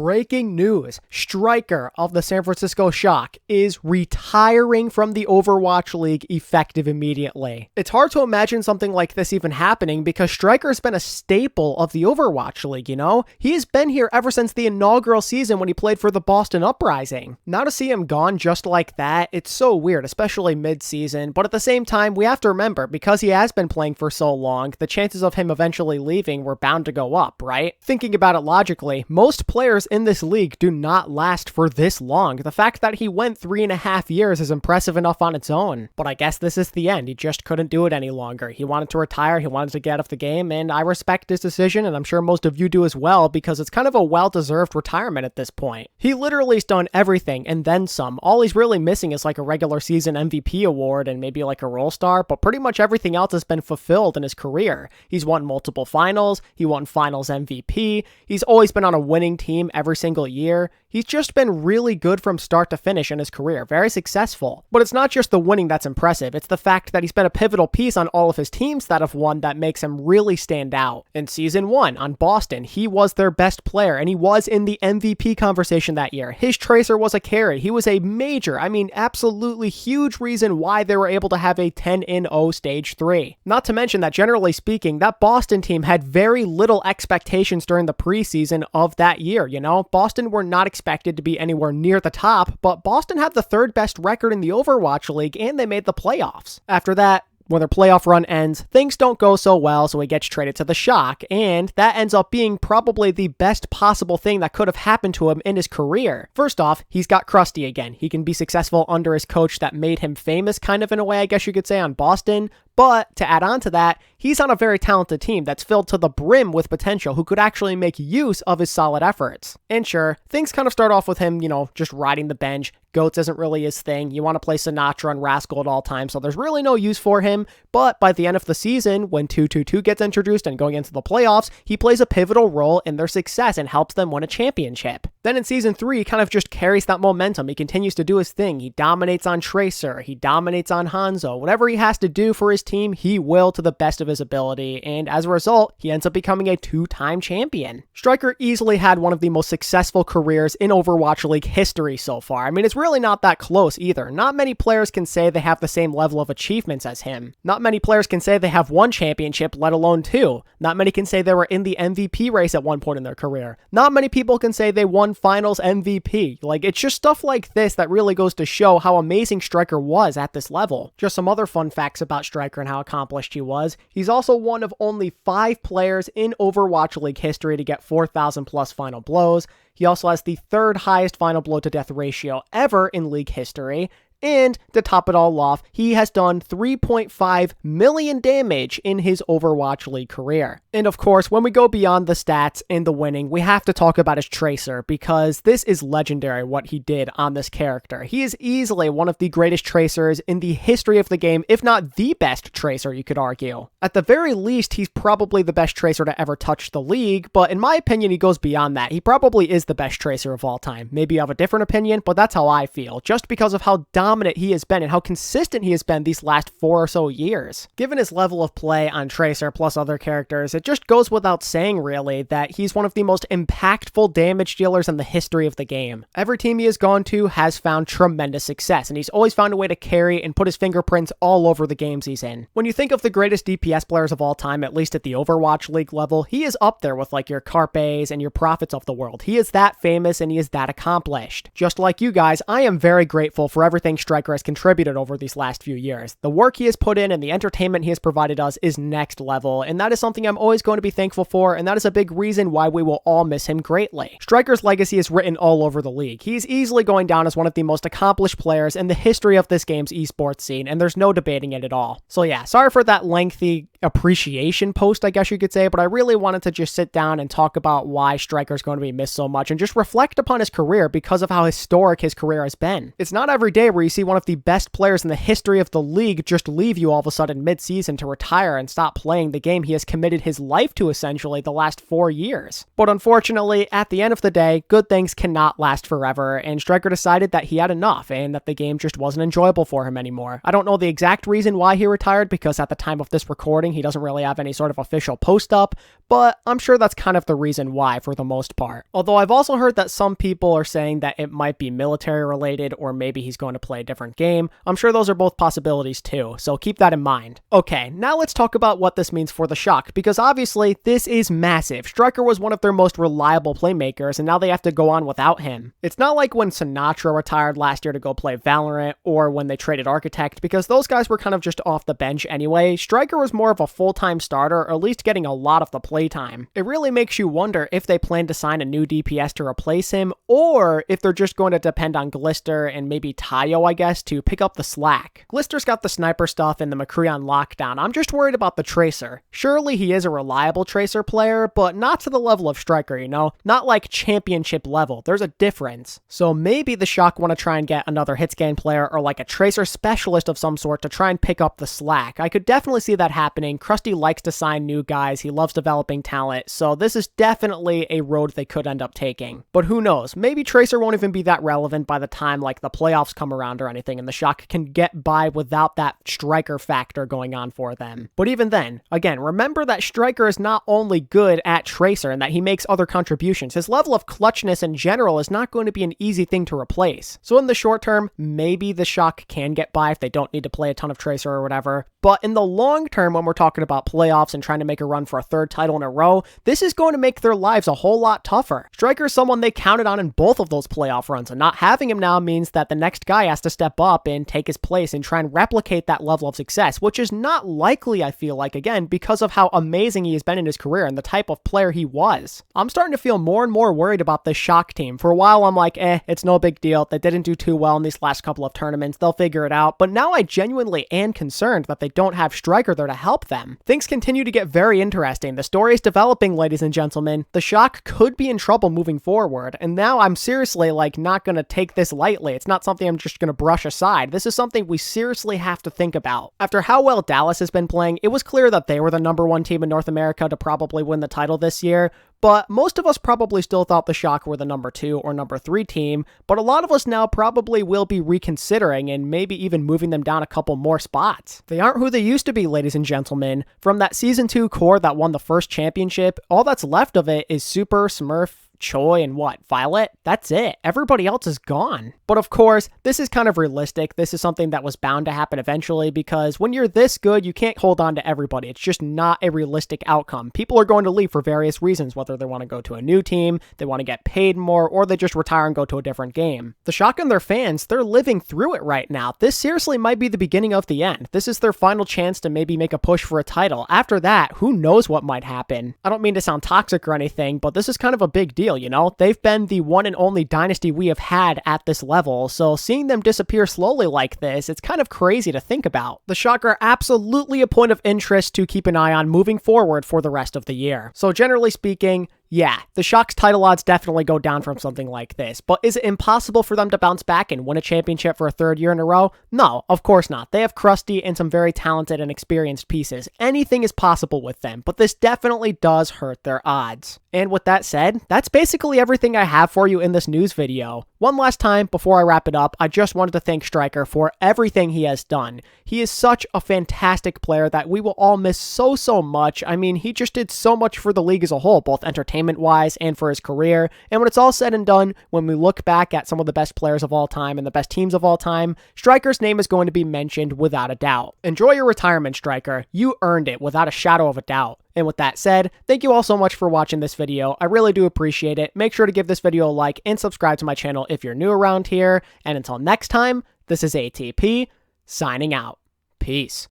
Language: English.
breaking news. Striker of the San Francisco Shock is retiring from the Overwatch League effective immediately. It's hard to imagine something like this even happening because Striker's been a staple of the Overwatch League, you know? He has been here ever since the inaugural season when he played for the Boston Uprising. Now to see him gone just like that, it's so weird, especially mid-season, but at the same time, we have to remember, because he has been playing for so long, the chances of him eventually leaving were bound to go up, right? Thinking about it logically, most players in this league do not last for this long. The fact that he went 3.5 years is impressive enough on its own, but I guess this is the end. He just couldn't do it any longer. He wanted to retire, he wanted to get out of the game, and I respect his decision, and I'm sure most of you do as well, because it's kind of a well-deserved retirement at this point. He literally has done everything and then some. All he's really missing is like a regular season MVP award and maybe like a role star, but pretty much everything else has been fulfilled in his career. He's won multiple finals, he won finals MVP, he's always been on a winning team every single year. He's just been really good from start to finish in his career, very successful. But it's not just the winning that's impressive, it's the fact that he's been a pivotal piece on all of his teams that have won that makes him really stand out. In Season 1 on Boston, he was their best player, and he was in the MVP conversation that year. His Tracer was a carry. He was a major, absolutely huge reason why they were able to have a 10-0 Stage 3. Not to mention that, generally speaking, that Boston team had very little expectations during the preseason of that year, you know? Boston were not expected to be anywhere near the top, but Boston had the third best record in the Overwatch League, and they made the playoffs. After that, when their playoff run ends, things don't go so well, so he gets traded to the Shock, and that ends up being probably the best possible thing that could have happened to him in his career. First off, he's got Krusty again. He can be successful under his coach that made him famous, kind of in a way, I guess you could say, on Boston. But to add on to that, he's on a very talented team that's filled to the brim with potential who could actually make use of his solid efforts. And sure, things kind of start off with him, just riding the bench. Goats isn't really his thing. You want to play Sinatra and Rascal at all times, so there's really no use for him. But by the end of the season, when 222 gets introduced and going into the playoffs, he plays a pivotal role in their success and helps them win a championship. Then in Season 3, he kind of just carries that momentum. He continues to do his thing. He dominates on Tracer. He dominates on Hanzo. Whatever he has to do for his team, he will to the best of his ability. And as a result, he ends up becoming a 2-time champion. Striker easily had one of the most successful careers in Overwatch League history so far. It's really not that close either. Not many players can say they have the same level of achievements as him. Not many players can say they have one championship, let alone 2. Not many can say they were in the MVP race at one point in their career. Not many people can say they won finals MVP. It's just stuff like this that really goes to show how amazing Striker was at this level. Just some other fun facts about Striker and how accomplished he was. He's also one of only 5 players in Overwatch League history to get 4,000 plus final blows. He also has the 3rd highest final blow to death ratio ever in league history. And to top it all off, he has done 3.5 million damage in his Overwatch League career. And of course, when we go beyond the stats and the winning, we have to talk about his Tracer, because this is legendary what he did on this character. He is easily one of the greatest Tracers in the history of the game, if not the best Tracer, you could argue. At the very least, he's probably the best Tracer to ever touch the league, but in my opinion, he goes beyond that. He probably is the best Tracer of all time. Maybe you have a different opinion, but that's how I feel, just because of how dominant he has been and how consistent he has been these last 4 or so years. Given his level of play on Tracer plus other characters, it just goes without saying really that he's one of the most impactful damage dealers in the history of the game. Every team he has gone to has found tremendous success, and he's always found a way to carry and put his fingerprints all over the games he's in. When you think of the greatest DPS players of all time, at least at the Overwatch League level, he is up there with your Carpes and your Prophets of the world. He is that famous and he is that accomplished. Just like you guys, I am very grateful for everything Striker has contributed over these last few years. The work he has put in and the entertainment he has provided us is next level, and that is something I'm always going to be thankful for, and that is a big reason why we will all miss him greatly. Striker's legacy is written all over the league. He's easily going down as one of the most accomplished players in the history of this game's esports scene, and there's no debating it at all. So yeah, sorry for that lengthy appreciation post, I guess you could say, but I really wanted to just sit down and talk about why Striker's going to be missed so much and just reflect upon his career because of how historic his career has been. It's not every day where you see one of the best players in the history of the league just leave you all of a sudden mid-season to retire and stop playing the game he has committed his life to essentially the last 4 years. But unfortunately, at the end of the day, good things cannot last forever, and Striker decided that he had enough and that the game just wasn't enjoyable for him anymore. I don't know the exact reason why he retired, because at the time of this recording, he doesn't really have any sort of official post up, but I'm sure that's kind of the reason why for the most part. Although I've also heard that some people are saying that it might be military related, or maybe he's going to play a different game. I'm sure those are both possibilities too, so keep that in mind. Okay, now let's talk about what this means for the Shock, because obviously this is massive. Striker was one of their most reliable playmakers, and now they have to go on without him. It's not like when Sinatra retired last year to go play Valorant, or when they traded Architect, because those guys were kind of just off the bench anyway. Striker was more of a full-time starter, or at least getting a lot of the playtime. It really makes you wonder if they plan to sign a new DPS to replace him, or if they're just going to depend on Glister and maybe Tayo, I guess, to pick up the slack. Glister's got the sniper stuff and the McCree on lockdown. I'm just worried about the Tracer. Surely he is a reliable Tracer player, but not to the level of Striker, you know? Not like championship level. There's a difference. So maybe the Shock want to try and get another hitscan player or like a Tracer specialist of some sort to try and pick up the slack. I could definitely see that happening. Krusty likes to sign new guys. He loves developing talent, so this is definitely a road they could end up taking. But who knows? Maybe Tracer won't even be that relevant by the time like the playoffs come around or anything, and the Shock can get by without that Striker factor going on for them. But even then, again, remember that Striker is not only good at Tracer and that he makes other contributions. His level of clutchness in general is not going to be an easy thing to replace. So in the short term, maybe the Shock can get by if they don't need to play a ton of Tracer or whatever. But in the long term, when we're talking about playoffs and trying to make a run for a third title in a row, this is going to make their lives a whole lot tougher. Striker is someone they counted on in both of those playoff runs, and not having him now means that the next guy has to step up and take his place and try and replicate that level of success, which is not likely, I feel like, again, because of how amazing he has been in his career and the type of player he was. I'm starting to feel more and more worried about this Shock team. For a while, I'm like, it's no big deal. They didn't do too well in these last couple of tournaments. They'll figure it out. But now I genuinely am concerned that they don't have Striker there to help them. Things continue to get very interesting. The story is developing, ladies and gentlemen. The Shock could be in trouble moving forward, and now I'm seriously like not gonna take this lightly. It's not something I'm just gonna brush aside. This is something we seriously have to think about. After how well Dallas has been playing, it was clear that they were the #1 team in North America to probably win the title this year, but most of us probably still thought the Shock were the #2 or #3 team, but a lot of us now probably will be reconsidering and maybe even moving them down a couple more spots. They aren't who they used to be, ladies and gentlemen. From that Season 2 core that won the first championship, all that's left of it is Super, Smurf, Choi, and what? Violet? That's it. Everybody else is gone. But of course, this is kind of realistic. This is something that was bound to happen eventually, because when you're this good, you can't hold on to everybody. It's just not a realistic outcome. People are going to leave for various reasons, whether they want to go to a new team, they want to get paid more, or they just retire and go to a different game. The Shock and their fans, they're living through it right now. This seriously might be the beginning of the end. This is their final chance to maybe make a push for a title. After that, who knows what might happen? I don't mean to sound toxic or anything, but this is kind of a big deal, you know? They've been the one and only dynasty we have had at this level, so seeing them disappear slowly like this, it's kind of crazy to think about. The Shock are absolutely a point of interest to keep an eye on moving forward for the rest of the year. So generally speaking, yeah, the Shock's title odds definitely go down from something like this, but is it impossible for them to bounce back and win a championship for a third year in a row? No, of course not. They have Krusty and some very talented and experienced pieces. Anything is possible with them, but this definitely does hurt their odds. And with that said, that's basically everything I have for you in this news video. One last time, before I wrap it up, I just wanted to thank Striker for everything he has done. He is such a fantastic player that we will all miss so much. I mean, he just did so much for the league as a whole, both entertainment-wise and for his career. And when it's all said and done, when we look back at some of the best players of all time and the best teams of all time, Striker's name is going to be mentioned without a doubt. Enjoy your retirement, Striker. You earned it without a shadow of a doubt. And with that said, thank you all so much for watching this video. I really do appreciate it. Make sure to give this video a like and subscribe to my channel if you're new around here. And until next time, this is ATP, signing out. Peace.